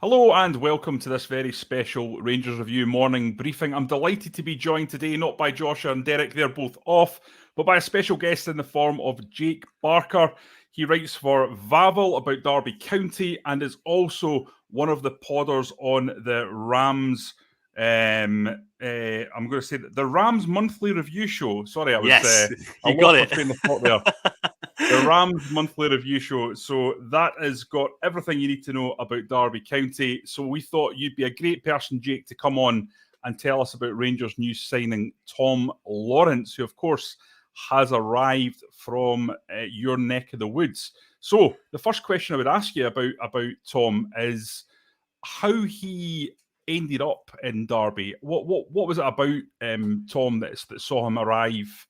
Hello and welcome to this very special Rangers Review morning briefing. I'm delighted to be joined today not by Joshua and Derek, they're both off, but by a special guest in the form of Jake Barker. He writes for Vavel about Derby County and is also one of the podders on the Rams. I'm going to say the Rams Monthly Review Show. Sorry, I was you got it. Train of thought there. The Rams Monthly Review Show. So that has got everything you need to know about Derby County. So we thought you'd be a great person, Jake, to come on and tell us about Rangers' new signing, Tom Lawrence, who, of course, has arrived from your neck of the woods. So the first question I would ask you about Tom is how he ended up in Derby. What was it about Tom that saw him arrive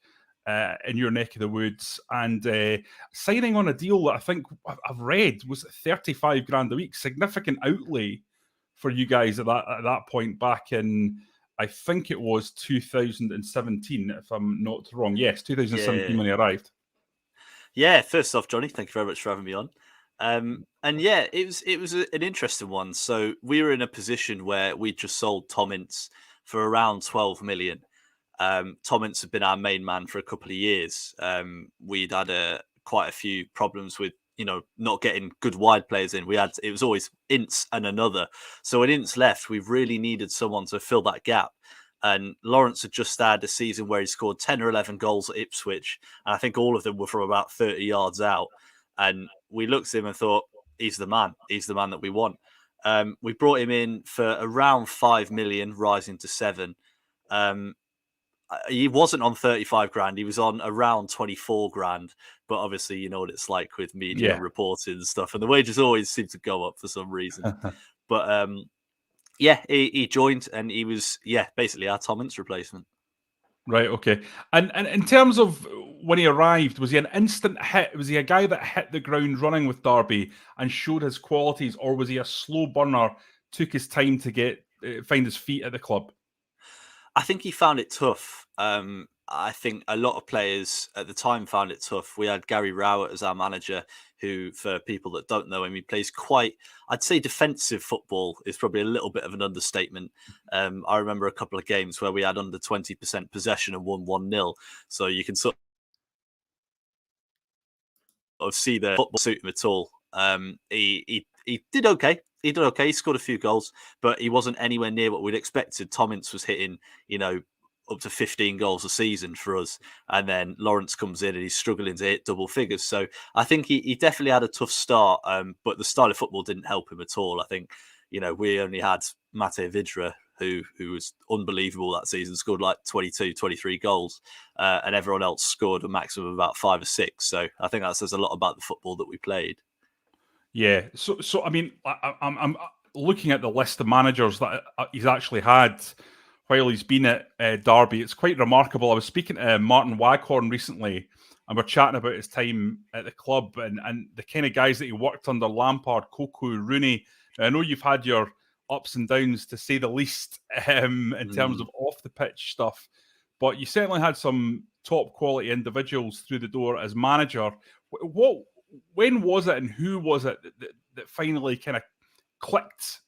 in your neck of the woods and signing on a deal that I think I've read was 35 grand a week, significant outlay for you guys at that point back in, I think it was 2017, if I'm not wrong. Yes, 2017 when he arrived. Yeah, first off, Johnny, thank you very much for having me on. And yeah, it was an interesting one. So we were in a position where we just sold Tom Ince for around 12 million. Tom Ince had been our main man for a couple of years. We'd had quite a few problems with, not getting good wide players in. It was always Ince and another. So when Ince left, we really needed someone to fill that gap. And Lawrence had just had a season where he scored 10 or 11 goals at Ipswich. And I think all of them were from about 30 yards out. And we looked at him and thought, he's the man. He's the man that we want. We brought him in for around 5 million, rising to 7. He wasn't on 35 grand. He was on around 24 grand. But obviously, you know what it's like with media reporting and stuff. And the wages always seem to go up for some reason. But he joined and he was, basically our Tom Ince replacement. Right, okay. And in terms of when he arrived, was he an instant hit? Was he a guy that hit the ground running with Derby and showed his qualities, or was he a slow burner, took his time to find his feet at the club? I think he found it tough. I think a lot of players at the time found it tough. We had Gary Rowett as our manager, who, for people that don't know him, he plays quite, I'd say defensive football is probably a little bit of an understatement. I remember a couple of games where we had under 20% possession and won 1-0. So you can sort of see the football suit him at all. He did okay. He did okay. He scored a few goals, but he wasn't anywhere near what we'd expected. Tom Ince was hitting, up to 15 goals a season for us. And then Lawrence comes in and he's struggling to hit double figures. So I think he definitely had a tough start, but the style of football didn't help him at all. I think, we only had Mate Vidra, who was unbelievable that season, scored like 22, 23 goals, and everyone else scored a maximum of about 5 or 6. So I think that says a lot about the football that we played. Yeah. So I mean, I'm looking at the list of managers that he's actually had while he's been at Derby. It's quite remarkable. I was speaking to Martin Waghorn recently, and we're chatting about his time at the club and the kind of guys that he worked under: Lampard, Cocu, Rooney. Now, I know you've had your ups and downs, to say the least, in terms of off the pitch stuff, but you certainly had some top quality individuals through the door as manager. When was it and who was it that finally kind of clicked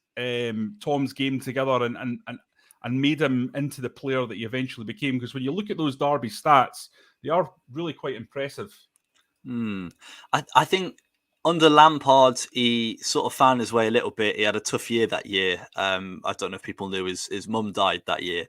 Tom's game together and made him into the player that he eventually became? Because when you look at those Derby stats, they are really quite impressive. I think under Lampard, he sort of found his way a little bit. He had a tough year that year. I don't know if people knew his mum died that year.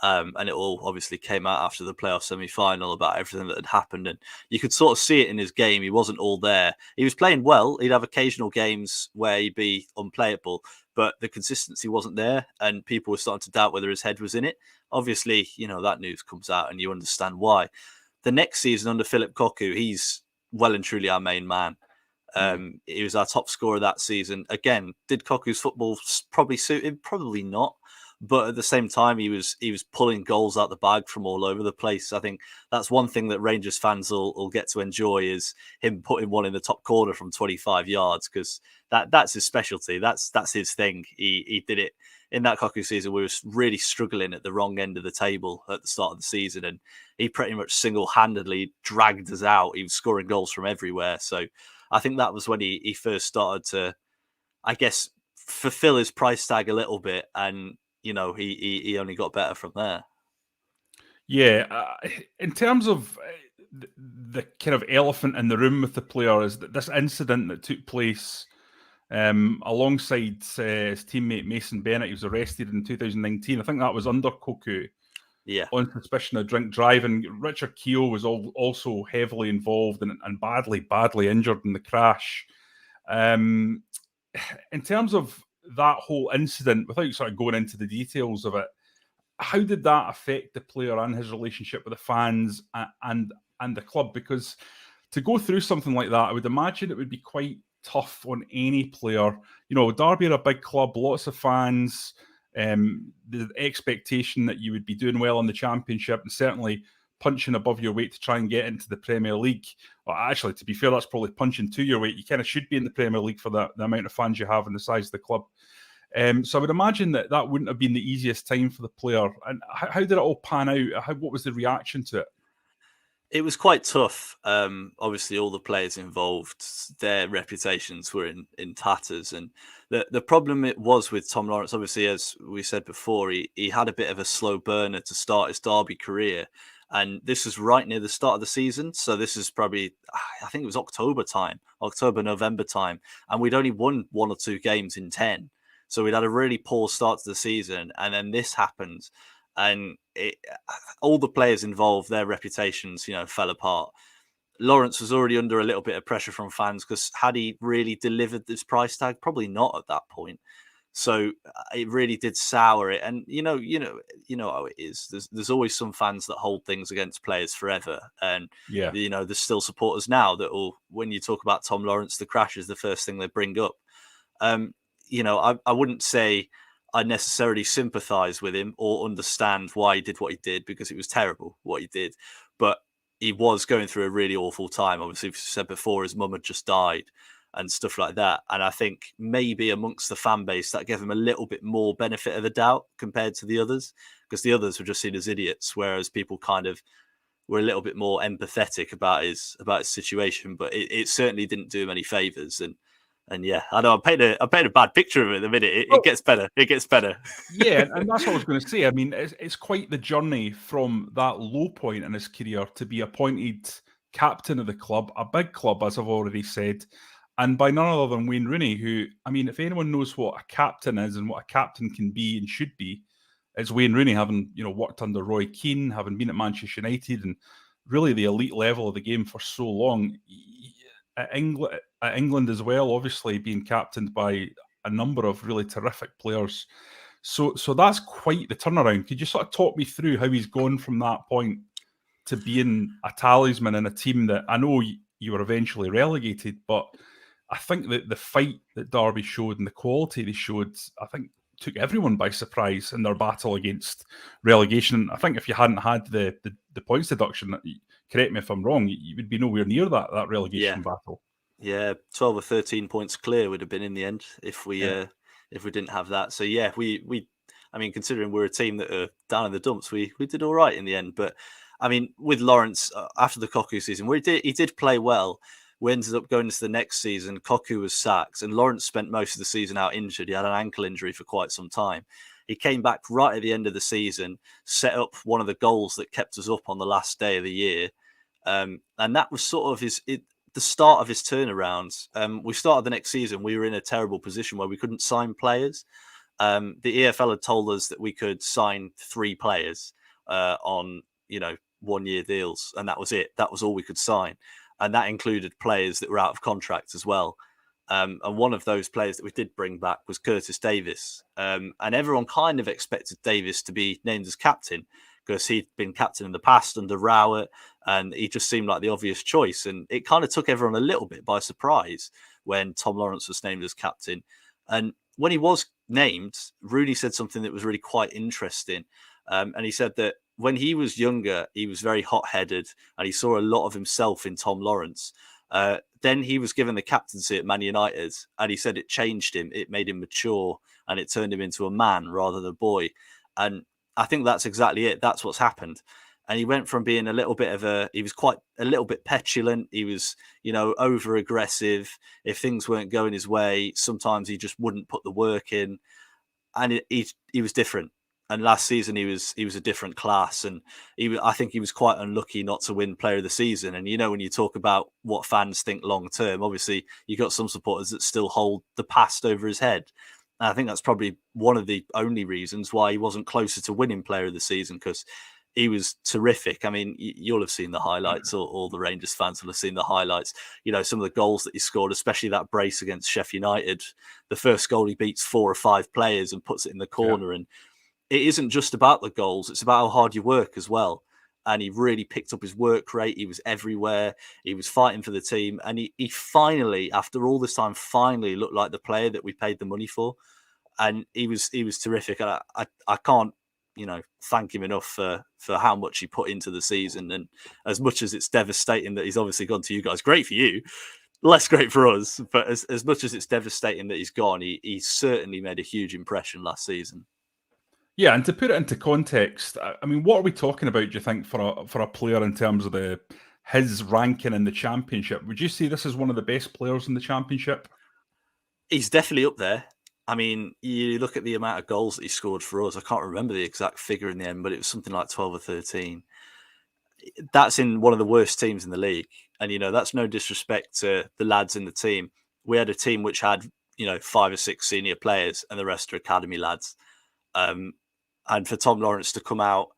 And it all obviously came out after the playoff semi-final about everything that had happened. And you could sort of see it in his game. He wasn't all there. He was playing well. He'd have occasional games where he'd be unplayable, but the consistency wasn't there. And people were starting to doubt whether his head was in it. Obviously, that news comes out and you understand why. The next season under Philip Cocu, he's well and truly our main man. He was our top scorer that season. Again, did Cocu's football probably suit him? Probably not. But at the same time, he was pulling goals out the bag from all over the place. I think that's one thing that Rangers fans will get to enjoy, is him putting one in the top corner from 25 yards, because that's his specialty. That's his thing. He did it in that Cocu season. We were really struggling at the wrong end of the table at the start of the season, and he pretty much single-handedly dragged us out. He was scoring goals from everywhere. So I think that was when he first started to, I guess, fulfill his price tag a little bit, and he only got better from there. Yeah, in terms of the kind of elephant in the room with the player is that this incident that took place alongside his teammate Mason Bennett. He was arrested in 2019. I think that was under Cocu. Yeah. On suspicion of drink driving. Richard Keogh was also heavily involved and badly injured in the crash. In terms of that whole incident, without sort of going into the details of it, how did that affect the player and his relationship with the fans and the club? Because to go through something like that, I would imagine it would be quite tough on any player. Derby are a big club, lots of fans, the expectation that you would be doing well in the Championship and certainly punching above your weight to try and get into the Premier League. Well, actually, to be fair, that's probably punching to your weight. You kind of should be in the Premier League for the amount of fans you have and the size of the club. So I would imagine that wouldn't have been the easiest time for the player. And how did it all pan out? What was the reaction to it? It was quite tough. Obviously, all the players involved, their reputations were in tatters. And the problem it was with Tom Lawrence, obviously, as we said before, he had a bit of a slow burner to start his Derby career. And this was right near the start of the season. So this is probably, I think it was October, November time. And we'd only won 1 or 2 games in 10. So we'd had a really poor start to the season. And then this happened. And all the players involved, their reputations, fell apart. Lawrence was already under a little bit of pressure from fans because had he really delivered this price tag? Probably not at that point. So it really did sour it. And you know how it is. There's always some fans that hold things against players forever. And there's still supporters now that will, when you talk about Tom Lawrence, the crash is the first thing they bring up. I wouldn't say I necessarily sympathise with him or understand why he did what he did, because it was terrible what he did. But he was going through a really awful time. Obviously, as you said before, his mum had just died and stuff like that. And I think maybe amongst the fan base, that gave him a little bit more benefit of the doubt compared to the others, because the others were just seen as idiots, whereas people kind of were a little bit more empathetic about his situation. But it certainly didn't do him any favours. And yeah, I know I paint a bad picture of it at the minute. It gets better. It gets better. Yeah, and that's what I was going to say. I mean, it's quite the journey from that low point in his career to be appointed captain of the club, a big club, as I've already said, and by none other than Wayne Rooney, who, I mean, if anyone knows what a captain is and what a captain can be and should be, it's Wayne Rooney, having worked under Roy Keane, having been at Manchester United and really the elite level of the game for so long. At England as well, obviously being captained by a number of really terrific players. So that's quite the turnaround. Could you sort of talk me through how he's gone from that point to being a talisman in a team that, I know you were eventually relegated, but I think that the fight that Derby showed and the quality they showed, I think took everyone by surprise in their battle against relegation. I think if you hadn't had the points deduction, correct me if I'm wrong, you would be nowhere near that relegation battle. Yeah, 12 or 13 points clear would have been in the end if we didn't have that. So yeah, we I mean, considering we're a team that are down in the dumps, we did all right in the end. But I mean, with Lawrence after the Cocu season, he did play well. We ended up going into the next season. Cocu was sacked, and Lawrence spent most of the season out injured. He had an ankle injury for quite some time. He came back right at the end of the season, set up one of the goals that kept us up on the last day of the year, and that was sort of the start of his turnaround. We started the next season. We were in a terrible position where we couldn't sign players. The EFL had told us that we could sign 3 players on 1-year deals, and that was it. That was all we could sign. And that included players that were out of contract as well. And one of those players that we did bring back was Curtis Davies. And everyone kind of expected Davies to be named as captain because he'd been captain in the past under Rowett, and he just seemed like the obvious choice. And it kind of took everyone a little bit by surprise when Tom Lawrence was named as captain. And when he was named, Rooney said something that was really quite interesting. And he said that when he was younger, he was very hot-headed and he saw a lot of himself in Tom Lawrence. Then he was given the captaincy at Man United, and he said it changed him. It made him mature and it turned him into a man rather than a boy. And I think that's exactly it. That's what's happened. And he went from being he was quite a little bit petulant. He was, over aggressive. If things weren't going his way, sometimes he just wouldn't put the work in. And he was different. And last season he was a different class. And I think he was quite unlucky not to win Player of the Season. And when you talk about what fans think long term, obviously you got some supporters that still hold the past over his head. And I think that's probably one of the only reasons why he wasn't closer to winning Player of the Season, because he was terrific. I mean, you'll have seen the highlights, or all the Rangers fans will have seen the highlights. Some of the goals that he scored, especially that brace against Sheffield United. The first goal, he beats 4 or 5 players and puts it in the corner. Yeah. And it isn't just about the goals. It's about how hard you work as well. And he really picked up his work rate. He was everywhere. He was fighting for the team. And he finally, after all this time, looked like the player that we paid the money for. And he was terrific. And I can't, thank him enough for how much he put into the season. And as much as it's devastating that he's obviously gone to you guys, great for you, less great for us. But as much as it's devastating that he's gone, he certainly made a huge impression last season. Yeah, and to put it into context, I mean, what are we talking about, do you think, for a player in terms of his ranking in the Championship? Would you say this is one of the best players in the Championship? He's definitely up there. I mean, you look at the amount of goals that he scored for us. I can't remember the exact figure in the end, but it was something like 12 or 13. That's in one of the worst teams in the league. And, that's no disrespect to the lads in the team. We had a team which had, 5 or 6 senior players and the rest are academy lads. And for Tom Lawrence to come out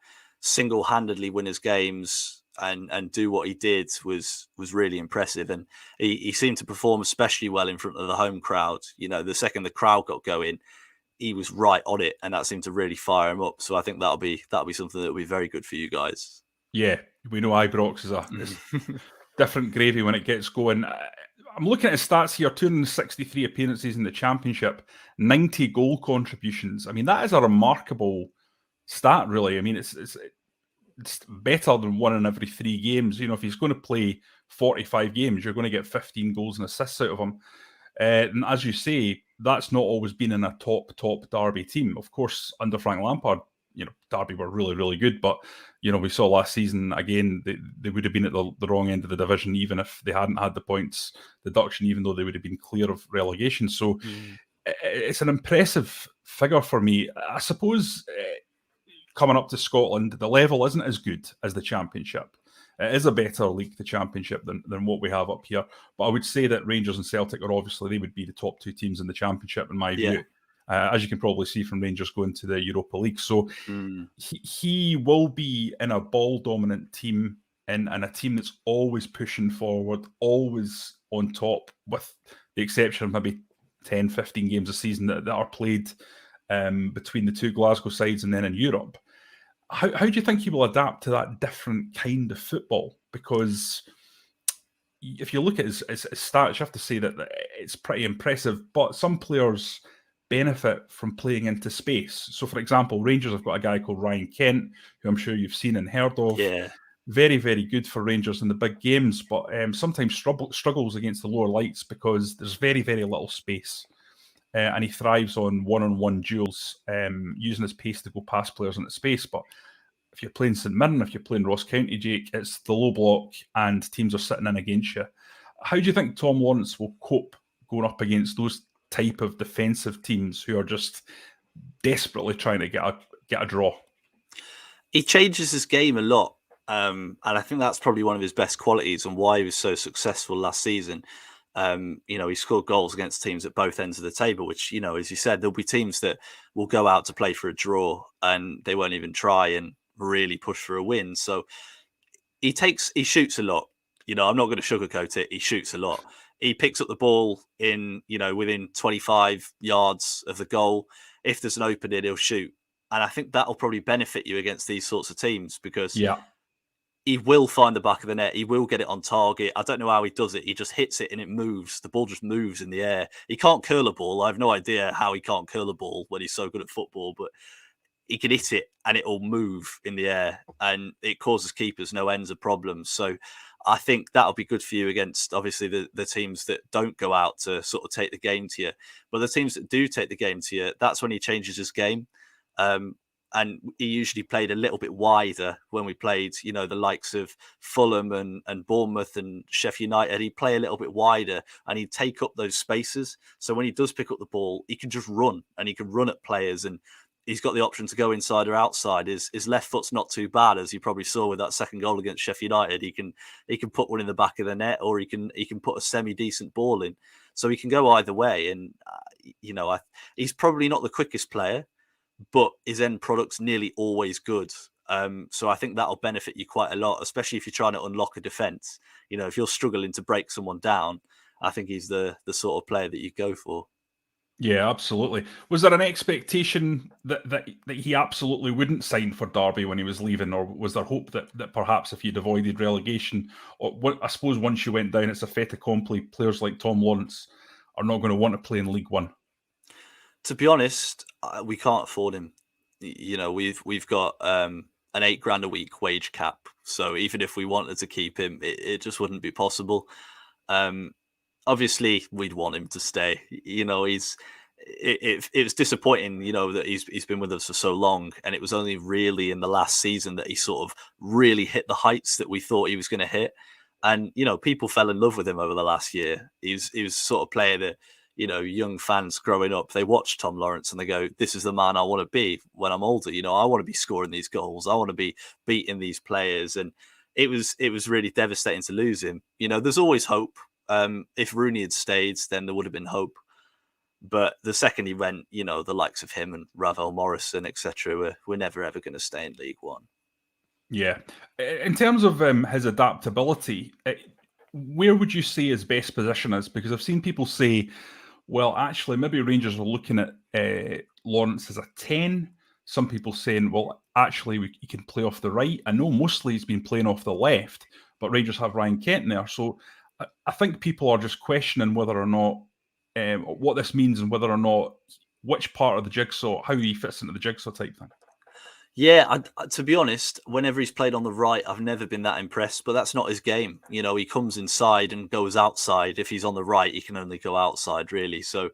single-handedly win his games and do what he did was really impressive. And he seemed to perform especially well in front of the home crowd. The second the crowd got going, he was right on it, and that seemed to really fire him up. So I think that'll be something that'll be very good for you guys. Yeah, we know Ibrox is a different gravy when it gets going. I'm looking at his stats here: 263 appearances in the Championship, 90 goal contributions. I mean, that is a remarkable stat, really. I mean, it's better than 1 in every 3 games. If he's going to play 45 games, you're going to get 15 goals and assists out of him. And as you say, that's not always been in a top Derby team. Of course, under Frank Lampard, Derby were really, really good. But, we saw last season, again, they would have been at the wrong end of the division, even if they hadn't had the points deduction, even though they would have been clear of relegation. So it's an impressive figure for me. I suppose coming up to Scotland, the level isn't as good as the Championship. It is a better league, the Championship, than what we have up here. But I would say that Rangers and Celtic they would be the top 2 teams in the Championship, in my view. As you can probably see from Rangers going to the Europa League. So he will be in a ball-dominant team and a team that's always pushing forward, always on top, with the exception of maybe 10, 15 games a season that are played between the 2 Glasgow sides and then in Europe. How do you think he will adapt to that different kind of football? Because if you look at his stats, you have to say that it's pretty impressive, but some players benefit from playing into space. So, for example, Rangers have got a guy called Ryan Kent, who I'm sure you've seen and heard of. Yeah. Very, very good for Rangers in the big games, but sometimes struggles against the lower lights because there's very, very little space. And he thrives on one-on-one duels, using his pace to go past players into space. But if you're playing St Mirren, if you're playing Ross County, Jake, it's the low block and teams are sitting in against you. How do you think Tom Lawrence will cope going up against those type of defensive teams who are just desperately trying to get a draw? He changes his game a lot. And I think that's probably one of his best qualities and why he was so successful last season. He scored goals against teams at both ends of the table, which, as you said, there'll be teams that will go out to play for a draw and they won't even try and really push for a win. So he shoots a lot. I'm not going to sugarcoat it. He shoots a lot. He picks up the ball within 25 yards of the goal. If there's an opening, he'll shoot. And I think that'll probably benefit you against these sorts of teams because he will find the back of the net. He will get it on target. I don't know how he does it. He just hits it and it moves. The ball just moves in the air. He can't curl a ball. I have no idea how he can't curl a ball when he's so good at football, but he can hit it and it'll move in the air and it causes keepers no ends of problems. So I think that'll be good for you against, obviously, the teams that don't go out to sort of take the game to you. But the teams that do take the game to you, that's when he changes his game. and he usually played a little bit wider when we played, the likes of Fulham and Bournemouth and Sheffield United. He'd play a little bit wider and he'd take up those spaces. So when he does pick up the ball, he can just run and he can run at players, and he's got the option to go inside or outside. His left foot's not too bad, as you probably saw with that second goal against Sheffield United. He can put one in the back of the net, or he can put a semi-decent ball in. So he can go either way. And, he's probably not the quickest player, but his end product's nearly always good. So I think that'll benefit you quite a lot, especially if you're trying to unlock a defence. If you're struggling to break someone down, I think he's the sort of player that you go for. Yeah, absolutely. Was there an expectation that he absolutely wouldn't sign for Derby when he was leaving, or was there hope that perhaps if you'd avoided relegation, or I suppose once you went down, it's a fait accompli, players like Tom Lawrence are not going to want to play in League One? To be honest, we can't afford him. We've got an £8,000 a week wage cap, so even if we wanted to keep him, it just wouldn't be possible. Obviously, we'd want him to stay. It was disappointing, that he's been with us for so long, and it was only really in the last season that he sort of really hit the heights that we thought he was going to hit. And people fell in love with him over the last year. He was sort of player that young fans growing up, they watch Tom Lawrence and they go, "This is the man I want to be when I'm older. I want to be scoring these goals. I want to be beating these players." And it was really devastating to lose him. There's always hope. If Rooney had stayed, then there would have been hope. But the second he went, the likes of him and Ravel Morrison, etc., we're never ever going to stay in League One. Yeah. In terms of his adaptability, where would you say his best position is? Because I've seen people say, well, actually, maybe Rangers are looking at Lawrence as a 10. Some people saying, well, actually, he can play off the right. I know mostly he's been playing off the left, but Rangers have Ryan Kent there. So I think people are just questioning whether or not what this means, and whether or not which part of the jigsaw, how he fits into the jigsaw type thing. Yeah, to be honest, whenever he's played on the right, I've never been that impressed, but that's not his game. He comes inside and goes outside. If he's on the right, he can only go outside, really. So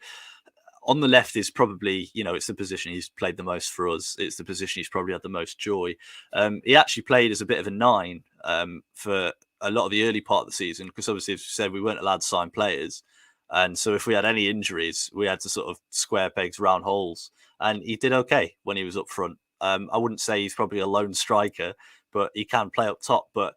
on the left is probably, it's the position he's played the most for us. It's the position he's probably had the most joy. He actually played as a bit of a 9 for a lot of the early part of the season, because obviously, as you said, we weren't allowed to sign players. And so if we had any injuries, we had to sort of square pegs, round holes. And he did okay when he was up front. I wouldn't say he's probably a lone striker, but he can play up top. But,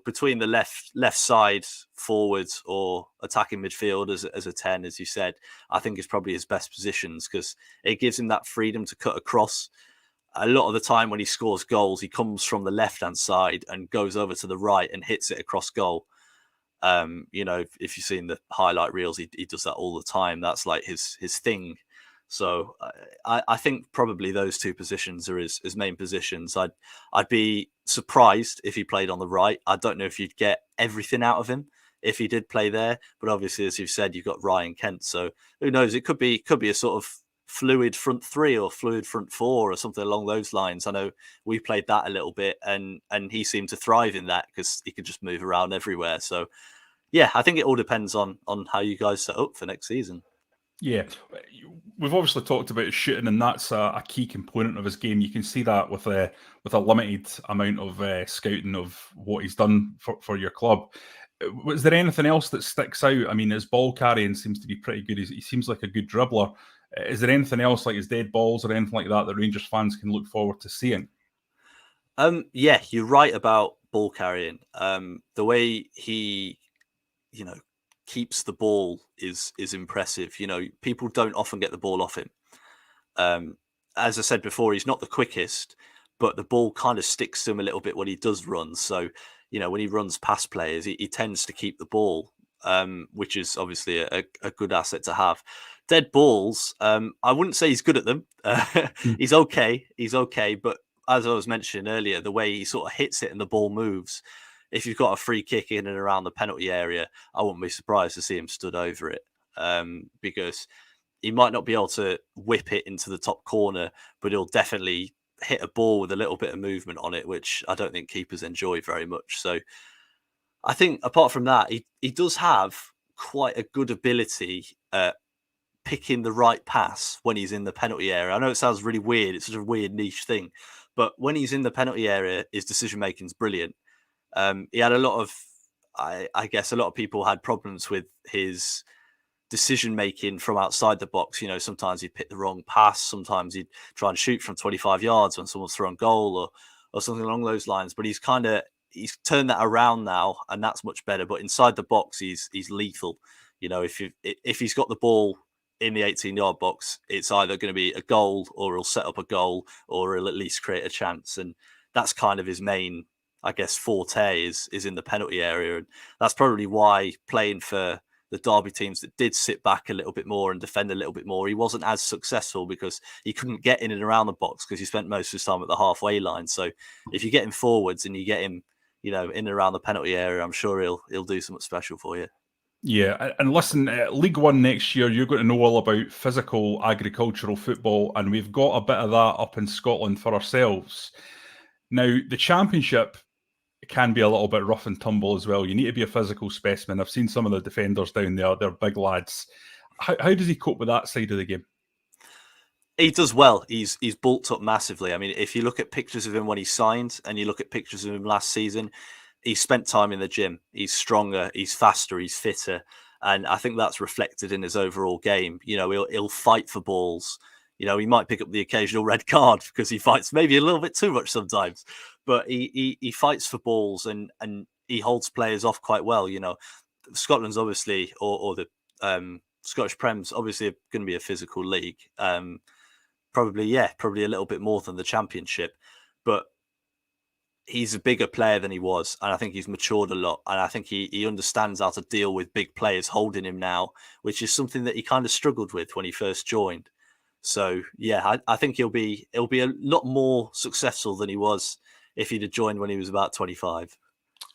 between the left side forwards or attacking midfield as a 10, as you said, I think is probably his best positions, because it gives him that freedom to cut across. A lot of the time when he scores goals, he comes from the left-hand side and goes over to the right and hits it across goal. If you've seen the highlight reels, he does that all the time. That's like his thing. So I think probably those two positions are his main positions. I'd be surprised if he played on the right. I don't know if you'd get everything out of him if he did play there. But obviously, as you've said, you've got Ryan Kent. So who knows? It could be a sort of fluid front 3 or fluid front 4 or something along those lines. I know we played that a little bit, and he seemed to thrive in that because he could just move around everywhere. So yeah, I think it all depends on how you guys set up for next season. Yeah, we've obviously talked about shooting, and that's a key component of his game. You can see that with a limited amount of scouting of what he's done for your club. Was there anything else that sticks out? I mean, his ball carrying seems to be pretty good. He seems like a good dribbler. Is there anything else, like his dead balls or anything like that Rangers fans can look forward to seeing? Yeah, you're right about ball carrying. The way he, keeps the ball is impressive. People don't often get the ball off him. As I said before, he's not the quickest, but the ball kind of sticks to him a little bit when he does run. So, when he runs past players, he tends to keep the ball, which is obviously a good asset to have. Dead balls, I wouldn't say he's good at them. He's okay. But as I was mentioning earlier, the way he sort of hits it and the ball moves, if you've got a free kick in and around the penalty area, I wouldn't be surprised to see him stood over it, because he might not be able to whip it into the top corner, but he'll definitely hit a ball with a little bit of movement on it, which I don't think keepers enjoy very much. So I think apart from that, he does have quite a good ability at picking the right pass when he's in the penalty area. I know it sounds really weird. It's such a weird niche thing. But when he's in the penalty area, his decision-making is brilliant. He had a lot of, I guess a lot of people had problems with his decision-making from outside the box. Sometimes he'd pick the wrong pass. Sometimes he'd try and shoot from 25 yards when someone's thrown goal or something along those lines. But he's turned that around now, and that's much better. But inside the box, he's lethal. If he's got the ball in the 18-yard box, it's either going to be a goal, or he'll set up a goal, or he'll at least create a chance. And that's kind of his main, I guess, forte is in the penalty area. And that's probably why playing for the Derby teams that did sit back a little bit more and defend a little bit more, he wasn't as successful because he couldn't get in and around the box because he spent most of his time at the halfway line. So if you get him forwards and you get him, in and around the penalty area, I'm sure he'll do something special for you. Yeah, and listen, League One next year, you're going to know all about physical agricultural football, and we've got a bit of that up in Scotland for ourselves. Now, the Championship can be a little bit rough and tumble as well. You need to be a physical specimen. I've seen some of the defenders down there. They're big lads. How does he cope with that side of the game? He does well. He's bulked up massively. I mean, if you look at pictures of him when he signed and you look at pictures of him last season, he spent time in the gym. He's stronger, he's faster, he's fitter. And I think that's reflected in his overall game. He'll fight for balls. He might pick up the occasional red card because he fights maybe a little bit too much sometimes. But he fights for balls and he holds players off quite well. Scotland's obviously, or the Scottish Prem's obviously going to be a physical league. Probably a little bit more than the Championship. But he's a bigger player than he was, and I think he's matured a lot, and I think he understands how to deal with big players holding him now, which is something that he kind of struggled with when he first joined. So yeah, I think he'll be a lot more successful than he was if he'd have joined when he was about 25.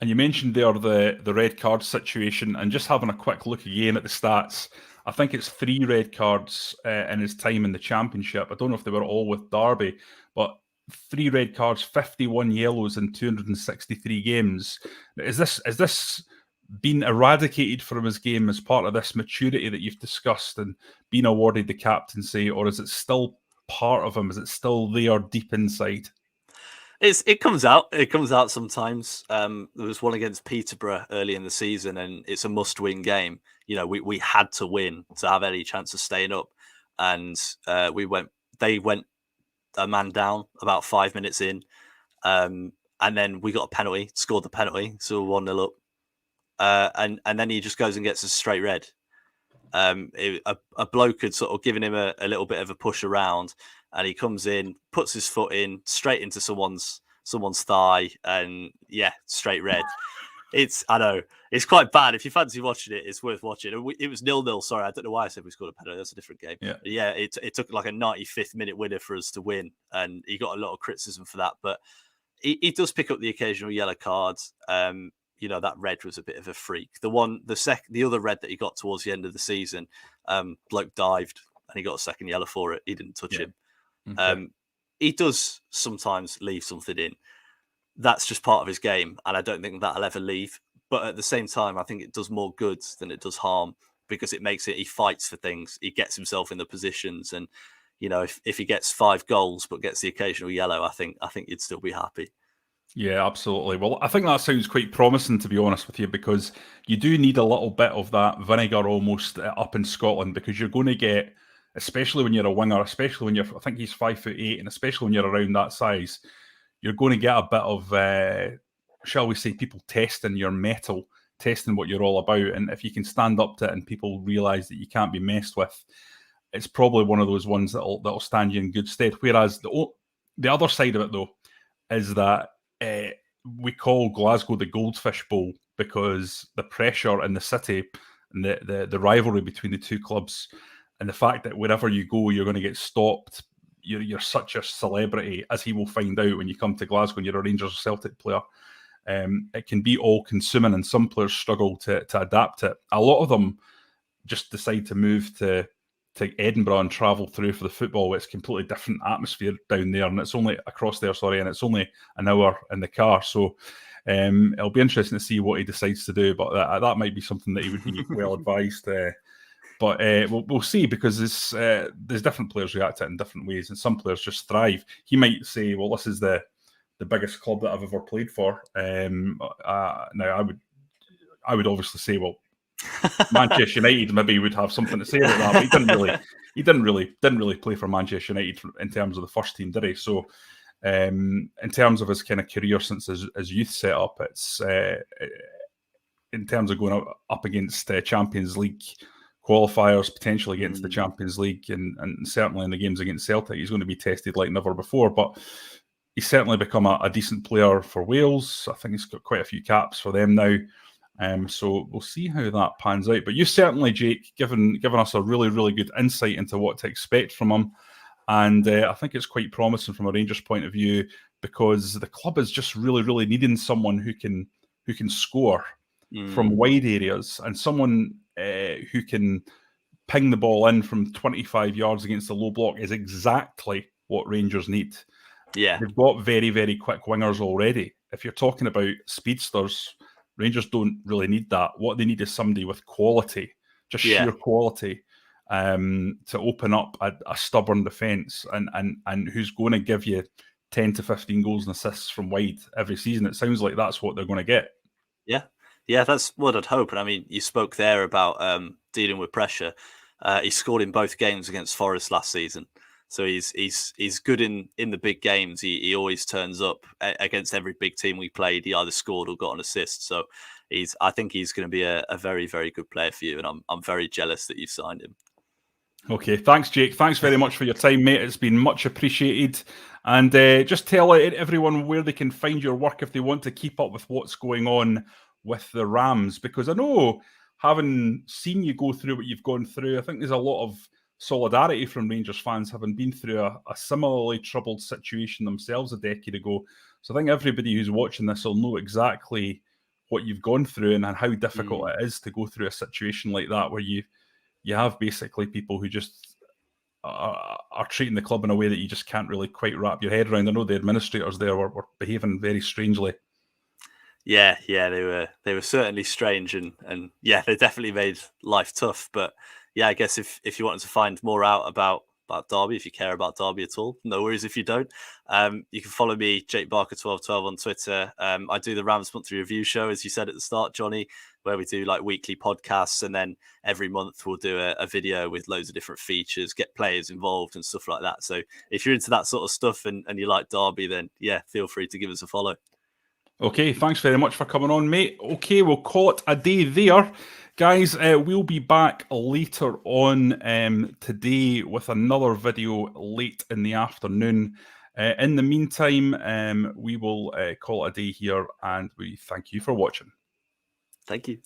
And you mentioned there the red card situation, and just having a quick look again at the stats, I think it's 3 red cards in his time in the Championship. I don't know if they were all with Derby, but 3 red cards, 51 yellows in 263 games. Is this been eradicated from his game as part of this maturity that you've discussed and being awarded the captaincy, or is it still part of him? Is it still there deep inside? It comes out. It comes out sometimes. There was one against Peterborough early in the season, and it's a must-win game. We had to win to have any chance of staying up, and they went a man down about 5 minutes in, and then we got a penalty, scored the penalty, so 1-0 up, and then he just goes and gets a straight red. A bloke had sort of given him a little bit of a push around, and he comes in, puts his foot in straight into someone's thigh, and straight red. I know it's quite bad. If you fancy watching it, it's worth watching. It was 0-0. Sorry, I don't know why I said we scored a penalty. That's a different game. Yeah, it took like a 95th minute winner for us to win, and he got a lot of criticism for that. But he does pick up the occasional yellow card. That red was a bit of a freak. The other red that he got towards the end of the season, bloke dived and he got a second yellow for it. He didn't touch him. Okay. He does sometimes leave something in. That's just part of his game, and I don't think that'll ever leave. But at the same time, I think it does more good than it does harm, because it makes it, he fights for things. He gets himself in the positions, and if he gets 5 goals but gets the occasional yellow, I think you'd still be happy. Yeah, absolutely. Well, I think that sounds quite promising, to be honest with you, because you do need a little bit of that vinegar almost up in Scotland, because you're going to get, especially when you're a winger, especially when I think he's 5'8", and especially when you're around that size, you're going to get a bit of, shall we say, people testing your mettle, testing what you're all about. And if you can stand up to it and people realise that you can't be messed with, it's probably one of those ones that'll stand you in good stead. Whereas the other side of it, though, is that we call Glasgow the Goldfish Bowl, because the pressure in the city and the rivalry between the two clubs, and the fact that wherever you go, you're going to get stopped. You're such a celebrity, as he will find out when you come to Glasgow and you're a Rangers or Celtic player. It can be all-consuming, and some players struggle to adapt it. A lot of them just decide to move to Edinburgh and travel through for the football. It's a completely different atmosphere down there, and it's only across there, and it's only an hour in the car. So it'll be interesting to see what he decides to do, but that might be something that he would be well advised But we'll see, because there's different players react to it in different ways, and some players just thrive. He might say, well, this is the biggest club that I've ever played for. Now, I would obviously say, well, Manchester United maybe would have something to say about that, but he didn't really play for Manchester United in terms of the first team, did he? So in terms of his kind of career since his youth setup, it's in terms of going up against Champions League qualifiers, potentially against the Champions League, and certainly in the games against Celtic, he's going to be tested like never before. But he's certainly become a decent player for Wales. I think he's got quite a few caps for them now. So we'll see how that pans out. But you've certainly, Jake, given us a really, really good insight into what to expect from him. And I think it's quite promising from a Rangers point of view, because the club is just really, really needing someone who can score from wide areas, and someone who can ping the ball in from 25 yards against the low block is exactly what Rangers need. Yeah. They've got very, very quick wingers already. If you're talking about speedsters, Rangers don't really need that. What they need is somebody with quality, just sheer quality, to open up a stubborn defence, and who's going to give you 10 to 15 goals and assists from wide every season. It sounds like that's what they're going to get. Yeah, that's what I'd hope. And I mean, you spoke there about dealing with pressure. He scored in both games against Forest last season. So he's good in the big games. He always turns up against every big team we played. He either scored or got an assist. So I think he's going to be a very, very good player for you. And I'm very jealous that you've signed him. Okay, thanks, Jake. Thanks very much for your time, mate. It's been much appreciated. And just tell everyone where they can find your work if they want to keep up with what's going on with the Rams, because I know, having seen you go through what you've gone through, I think there's a lot of solidarity from Rangers fans, having been through a similarly troubled situation themselves a decade ago. So I think everybody who's watching this will know exactly what you've gone through and how difficult it is to go through a situation like that, where you have basically people who just are treating the club in a way that you just can't really quite wrap your head around. I know the administrators there were behaving very strangely. Yeah, they were certainly strange, and yeah, they definitely made life tough. But yeah, I guess if you wanted to find more out about Derby, if you care about Derby at all, no worries if you don't. You can follow me, Jake Barker 1212 on Twitter. I do the Rams Monthly Review Show, as you said at the start, Johnny, where we do like weekly podcasts, and then every month we'll do a video with loads of different features, get players involved and stuff like that. So if you're into that sort of stuff and you like Derby, then yeah, feel free to give us a follow. Okay, thanks very much for coming on, mate. Okay, we'll call it a day there. Guys, we'll be back later on today with another video late in the afternoon. In the meantime, we will call it a day here, and we thank you for watching. Thank you.